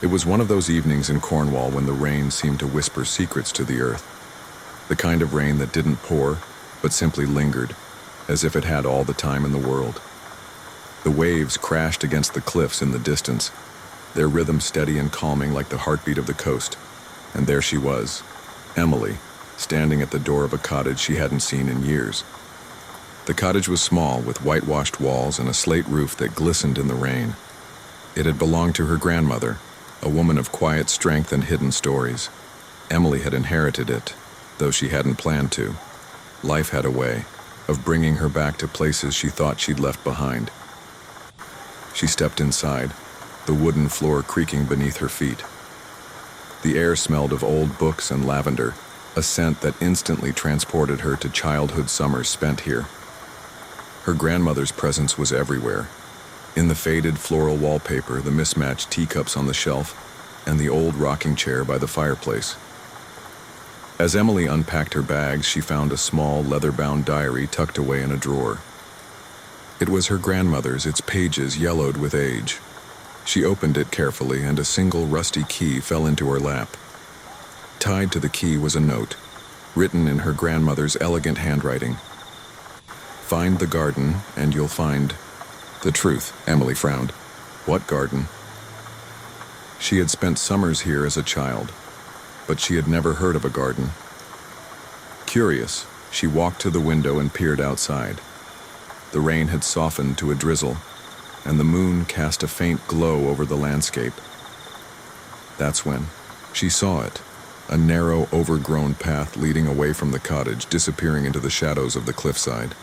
It was one of those evenings in Cornwall when the rain seemed to whisper secrets to the earth. The kind of rain that didn't pour, but simply lingered, as if it had all the time in the world. The waves crashed against the cliffs in the distance, their rhythm steady and calming like the heartbeat of the coast. And there she was, Emily, standing at the door of a cottage she hadn't seen in years. The cottage was small, with whitewashed walls and a slate roof that glistened in the rain. It had belonged to her grandmother, a woman of quiet strength and hidden stories. Emily had inherited it, though she hadn't planned to. Life had a way of bringing her back to places she thought she'd left behind. She stepped inside, the wooden floor creaking beneath her feet. The air smelled of old books and lavender, a scent that instantly transported her to childhood summers spent here. Her grandmother's presence was everywhere. In the faded floral wallpaper, the mismatched teacups on the shelf, and the old rocking chair by the fireplace. As Emily unpacked her bags, she found a small leather-bound diary tucked away in a drawer. It was her grandmother's, its pages yellowed with age. She opened it carefully, and a single rusty key fell into her lap. Tied to the key was a note, written in her grandmother's elegant handwriting. "Find the garden, and you'll find the truth." Emily frowned. What garden? She had spent summers here as a child, but she had never heard of a garden. Curious, she walked to the window and peered outside. The rain had softened to a drizzle, and the moon cast a faint glow over the landscape. That's when she saw it, a narrow, overgrown path leading away from the cottage, disappearing into the shadows of the cliffside.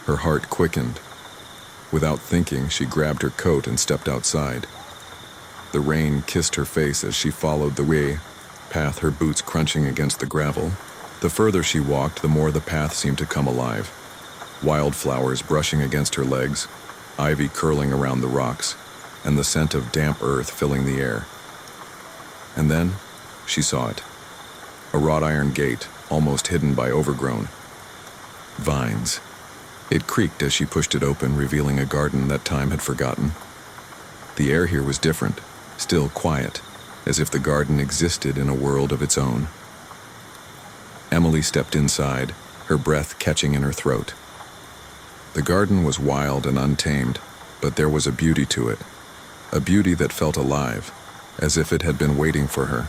Her heart quickened. Without thinking, she grabbed her coat and stepped outside. The rain kissed her face as she followed the path, her boots crunching against the gravel. The further she walked, the more the path seemed to come alive. Wildflowers brushing against her legs, ivy curling around the rocks, and the scent of damp earth filling the air. And then she saw it. A wrought iron gate, almost hidden by overgrown vines. It creaked as she pushed it open, revealing a garden that time had forgotten. The air here was different, still quiet, as if the garden existed in a world of its own. Emily stepped inside, her breath catching in her throat. The garden was wild and untamed, but there was a beauty to it, a beauty that felt alive, as if it had been waiting for her.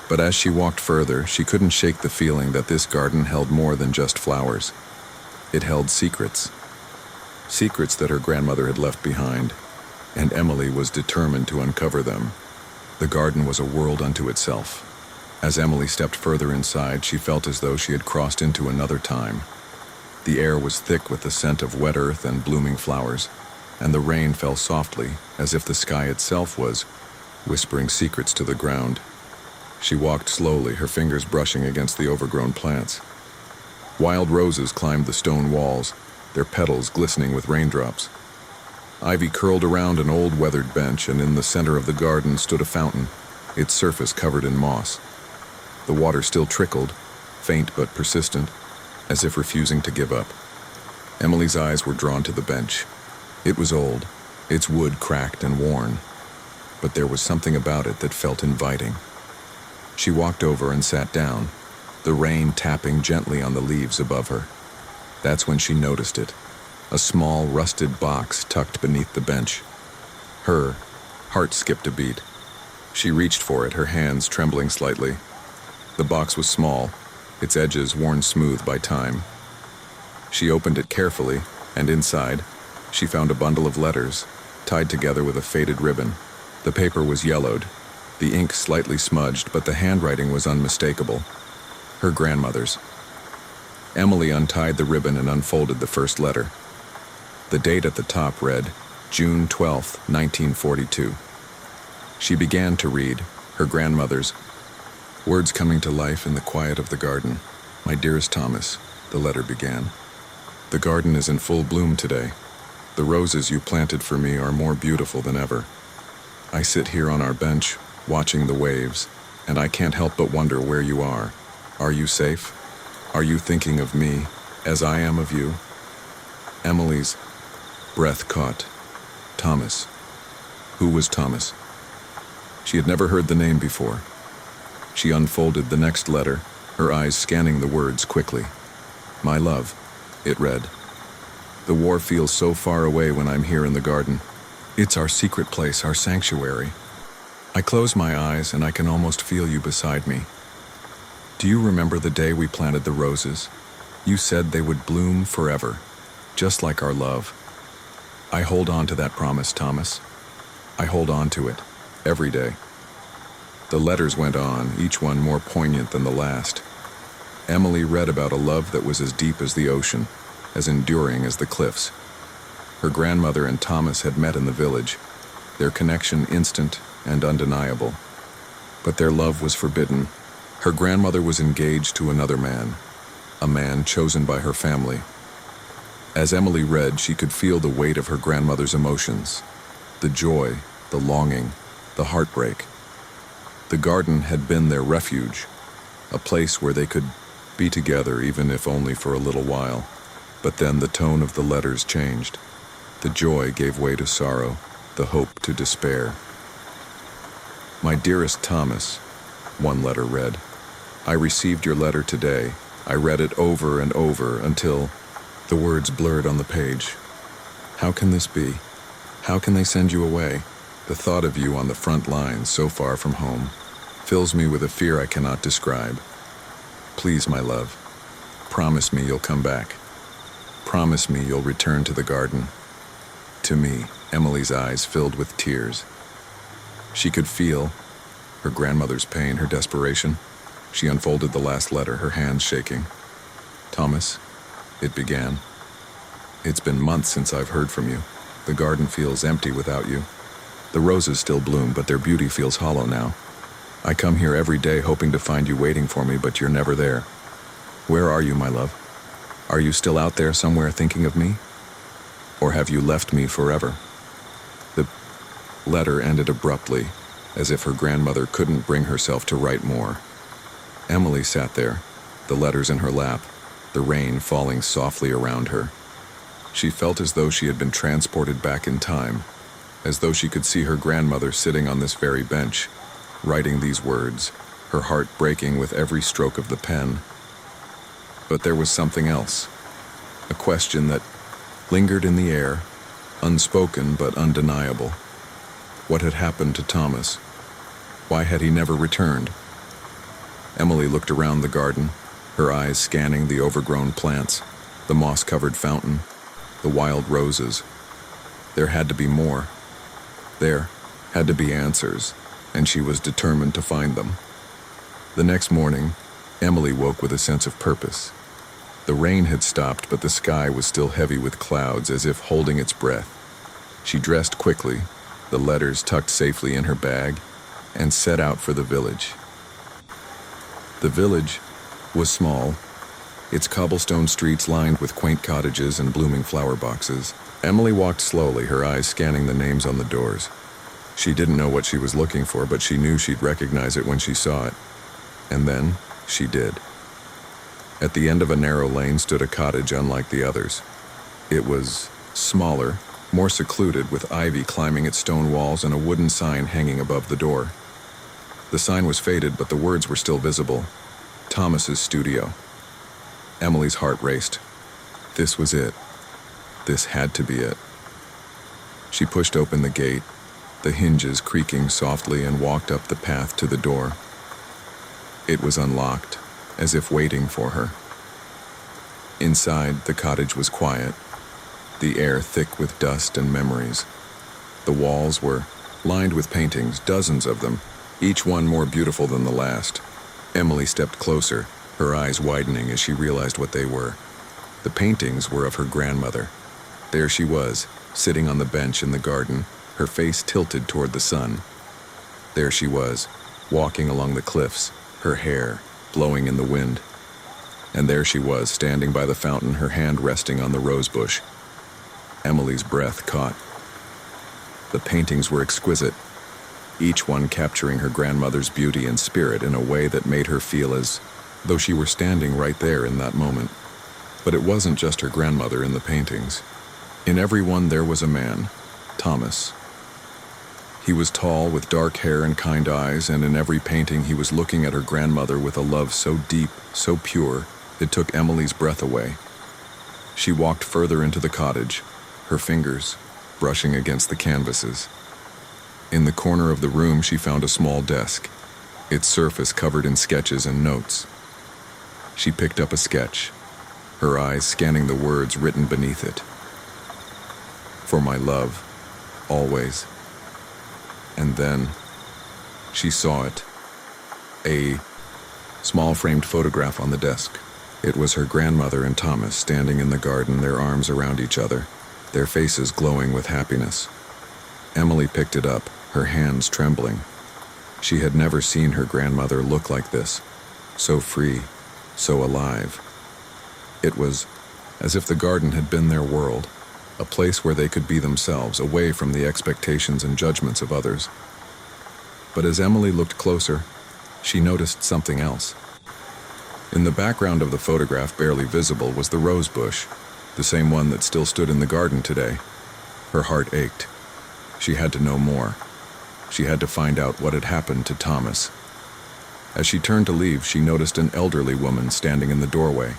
But as she walked further, she couldn't shake the feeling that this garden held more than just flowers. It held secrets. Secrets that her grandmother had left behind, and Emily was determined to uncover them. The garden was a world unto itself. As Emily stepped further inside, she felt as though she had crossed into another time. The air was thick with the scent of wet earth and blooming flowers, and the rain fell softly, as if the sky itself was whispering secrets to the ground. She walked slowly, her fingers brushing against the overgrown plants. Wild roses climbed the stone walls, their petals glistening with raindrops. Ivy curled around an old weathered bench, and in the center of the garden stood a fountain, its surface covered in moss. The water still trickled, faint but persistent, as if refusing to give up. Emily's eyes were drawn to the bench. It was old, its wood cracked and worn, but there was something about it that felt inviting. She walked over and sat down, the rain tapping gently on the leaves above her. That's when she noticed it, a small rusted box tucked beneath the bench. Her heart skipped a beat. She reached for it, her hands trembling slightly. The box was small, its edges worn smooth by time. She opened it carefully, and inside, she found a bundle of letters, tied together with a faded ribbon. The paper was yellowed, the ink slightly smudged, but the handwriting was unmistakable. Her grandmother's. Emily untied the ribbon and unfolded the first letter. The date at the top read, June 12th, 1942. She began to read, her grandmother's, words coming to life in the quiet of the garden. "My dearest Thomas," the letter began. "The garden is in full bloom today. The roses you planted for me are more beautiful than ever. I sit here on our bench, watching the waves, and I can't help but wonder where you are. Are you safe? Are you thinking of me, as I am of you?" Emily's breath caught. Thomas. Who was Thomas? She had never heard the name before. She unfolded the next letter, her eyes scanning the words quickly. My love, it read. The war feels so far away when I'm here in the garden. It's our secret place, our sanctuary. I close my eyes and I can almost feel you beside me. Do you remember the day we planted the roses? You said they would bloom forever, just like our love. I hold on to that promise, Thomas. I hold on to it, every day. The letters went on, each one more poignant than the last. Emily read about a love that was as deep as the ocean, as enduring as the cliffs. Her grandmother and Thomas had met in the village, their connection instant and undeniable. But their love was forbidden. Her grandmother was engaged to another man, a man chosen by her family. As Emily read, she could feel the weight of her grandmother's emotions, the joy, the longing, the heartbreak. The garden had been their refuge, a place where they could be together even if only for a little while. But then the tone of the letters changed. The joy gave way to sorrow, the hope to despair. My dearest Thomas, one letter read, I received your letter today. I read it over and over until the words blurred on the page. How can this be? How can they send you away? The thought of you on the front lines so far from home fills me with a fear I cannot describe. Please, my love, promise me you'll come back. Promise me you'll return to the garden. To me, Emily's eyes filled with tears. She could feel her grandmother's pain, her desperation. She unfolded the last letter, her hands shaking. Thomas, it began. It's been months since I've heard from you. The garden feels empty without you. The roses still bloom, but their beauty feels hollow now. I come here every day hoping to find you waiting for me, but you're never there. Where are you, my love? Are you still out there somewhere thinking of me? Or have you left me forever? The letter ended abruptly, as if her grandmother couldn't bring herself to write more. Emily sat there, the letters in her lap, the rain falling softly around her. She felt as though she had been transported back in time, as though she could see her grandmother sitting on this very bench, writing these words, her heart breaking with every stroke of the pen. But there was something else, a question that lingered in the air, unspoken but undeniable. What had happened to Thomas? Why had he never returned? Emily looked around the garden, her eyes scanning the overgrown plants, the moss-covered fountain, the wild roses. There had to be more. There had to be answers, and she was determined to find them. The next morning, Emily woke with a sense of purpose. The rain had stopped, but the sky was still heavy with clouds, as if holding its breath. She dressed quickly, the letters tucked safely in her bag, and set out for the village. The village was small, its cobblestone streets lined with quaint cottages and blooming flower boxes. Emily walked slowly, her eyes scanning the names on the doors. She didn't know what she was looking for, but she knew she'd recognize it when she saw it. And then, she did. At the end of a narrow lane stood a cottage unlike the others. It was smaller, more secluded, with ivy climbing its stone walls and a wooden sign hanging above the door. The sign was faded, but the words were still visible. Thomas's studio. Emily's heart raced. This was it. This had to be it. She pushed open the gate, the hinges creaking softly, and walked up the path to the door. It was unlocked, as if waiting for her. Inside, the cottage was quiet, the air thick with dust and memories. The walls were lined with paintings, dozens of them, each one more beautiful than the last. Emily stepped closer, her eyes widening as she realized what they were. The paintings were of her grandmother. There she was, sitting on the bench in the garden, her face tilted toward the sun. There she was, walking along the cliffs, her hair blowing in the wind. And there she was, standing by the fountain, her hand resting on the rose bush. Emily's breath caught. The paintings were exquisite, each one capturing her grandmother's beauty and spirit in a way that made her feel as though she were standing right there in that moment. But it wasn't just her grandmother in the paintings. In every one there was a man, Thomas. He was tall, with dark hair and kind eyes, and in every painting he was looking at her grandmother with a love so deep, so pure, it took Emily's breath away. She walked further into the cottage, her fingers brushing against the canvases. In the corner of the room she found a small desk, its surface covered in sketches and notes. She picked up a sketch, her eyes scanning the words written beneath it. For my love, always. And then she saw it. A small framed photograph on the desk. It was her grandmother and Thomas standing in the garden, their arms around each other, their faces glowing with happiness. Emily picked it up, her hands trembling. She had never seen her grandmother look like this, so free, so alive. It was as if the garden had been their world, a place where they could be themselves, away from the expectations and judgments of others. But as Emily looked closer, she noticed something else. In the background of the photograph, barely visible, was the rose bush, the same one that still stood in the garden today. Her heart ached. She had to know more. She had to find out what had happened to Thomas. As she turned to leave, she noticed an elderly woman standing in the doorway.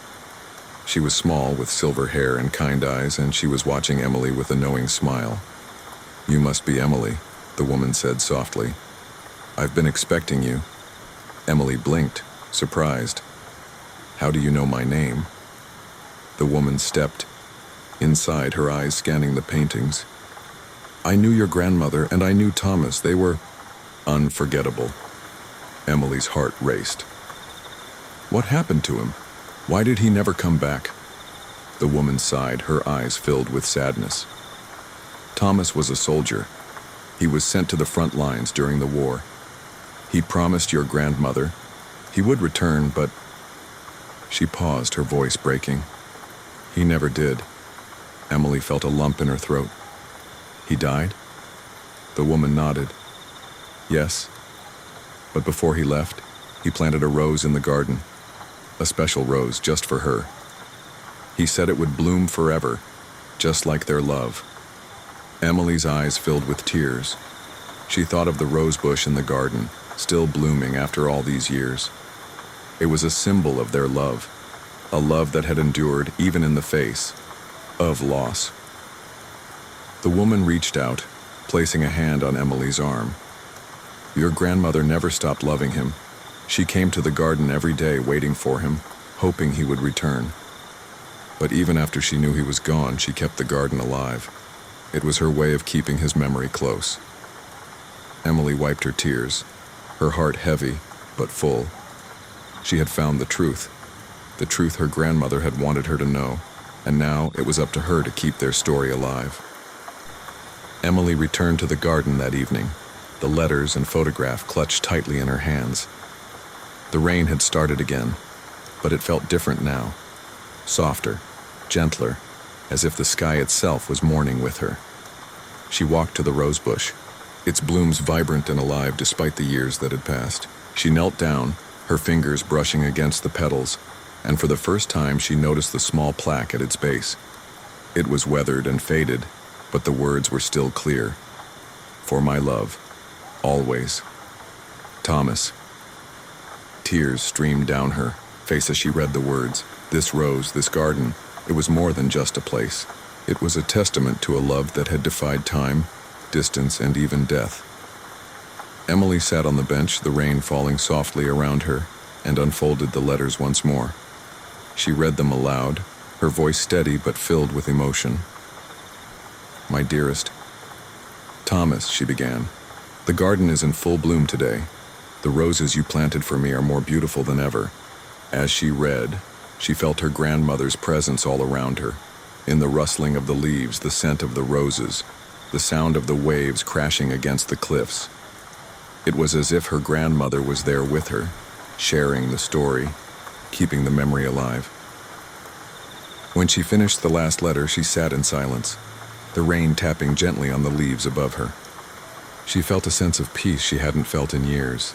She was small, with silver hair and kind eyes, and she was watching Emily with a knowing smile. "You must be Emily," the woman said softly. "I've been expecting you." Emily blinked, surprised. "How do you know my name?" The woman stepped inside, her eyes scanning the paintings. "I knew your grandmother, and I knew Thomas. They were unforgettable." Emily's heart raced. What happened to him? Why did he never come back? The woman sighed, her eyes filled with sadness. Thomas was a soldier. He was sent to the front lines during the war. He promised your grandmother he would return, but... She paused, her voice breaking. He never did. Emily felt a lump in her throat. He died? The woman nodded. Yes. But before he left, he planted a rose in the garden. A special rose just for her. He said it would bloom forever, just like their love. Emily's eyes filled with tears. She thought of the rose bush in the garden, still blooming after all these years. It was a symbol of their love, a love that had endured even in the face of loss. The woman reached out, placing a hand on Emily's arm. Your grandmother never stopped loving him. She came to the garden every day waiting for him, hoping he would return. But even after she knew he was gone, she kept the garden alive. It was her way of keeping his memory close. Emily wiped her tears, her heart heavy but full. She had found the truth her grandmother had wanted her to know, and now it was up to her to keep their story alive. Emily returned to the garden that evening, the letters and photograph clutched tightly in her hands. The rain had started again, but it felt different now, softer, gentler, as if the sky itself was mourning with her. She walked to the rose bush, its blooms vibrant and alive despite the years that had passed. She knelt down, her fingers brushing against the petals, and for the first time she noticed the small plaque at its base. It was weathered and faded, but the words were still clear. For my love, always. Thomas. Tears streamed down her face as she read the words. This rose, this garden, it was more than just a place. It was a testament to a love that had defied time, distance, and even death. Emily sat on the bench, the rain falling softly around her, and unfolded the letters once more. She read them aloud, her voice steady but filled with emotion. My dearest Thomas, she began, the garden is in full bloom today. The roses you planted for me are more beautiful than ever. As she read, she felt her grandmother's presence all around her. In the rustling of the leaves, the scent of the roses, the sound of the waves crashing against the cliffs. It was as if her grandmother was there with her, sharing the story, keeping the memory alive. When she finished the last letter, she sat in silence, the rain tapping gently on the leaves above her. She felt a sense of peace she hadn't felt in years.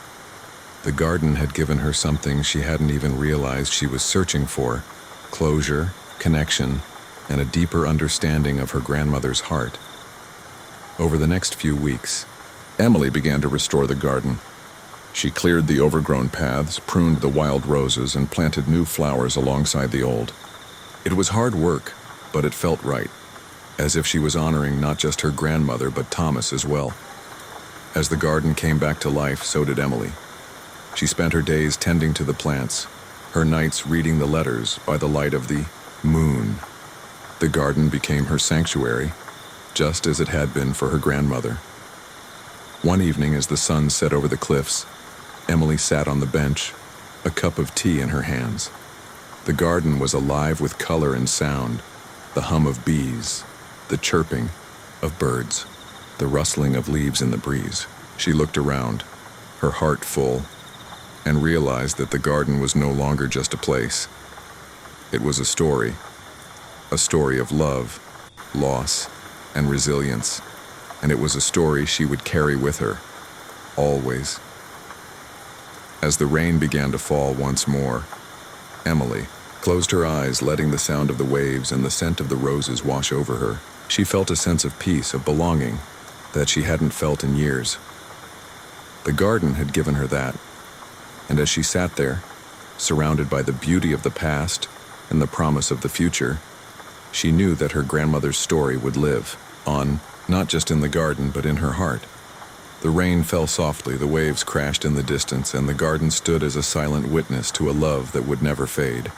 The garden had given her something she hadn't even realized she was searching for: closure, connection, and a deeper understanding of her grandmother's heart. Over the next few weeks, Emily began to restore the garden. She cleared the overgrown paths, pruned the wild roses, and planted new flowers alongside the old. It was hard work, but it felt right, as if she was honoring not just her grandmother but Thomas as well. As the garden came back to life, so did Emily. She spent her days tending to the plants, her nights reading the letters by the light of the moon. The garden became her sanctuary, just as it had been for her grandmother. One evening, as the sun set over the cliffs, Emily sat on the bench, a cup of tea in her hands. The garden was alive with color and sound, the hum of bees, the chirping of birds, the rustling of leaves in the breeze. She looked around, her heart full, and realized that the garden was no longer just a place. It was a story of love, loss, and resilience, and it was a story she would carry with her, always. As the rain began to fall once more, Emily closed her eyes, letting the sound of the waves and the scent of the roses wash over her. She felt a sense of peace, of belonging, that she hadn't felt in years. The garden had given her that, and as she sat there, surrounded by the beauty of the past and the promise of the future, she knew that her grandmother's story would live on, not just in the garden, but in her heart. The rain fell softly, the waves crashed in the distance, and the garden stood as a silent witness to a love that would never fade.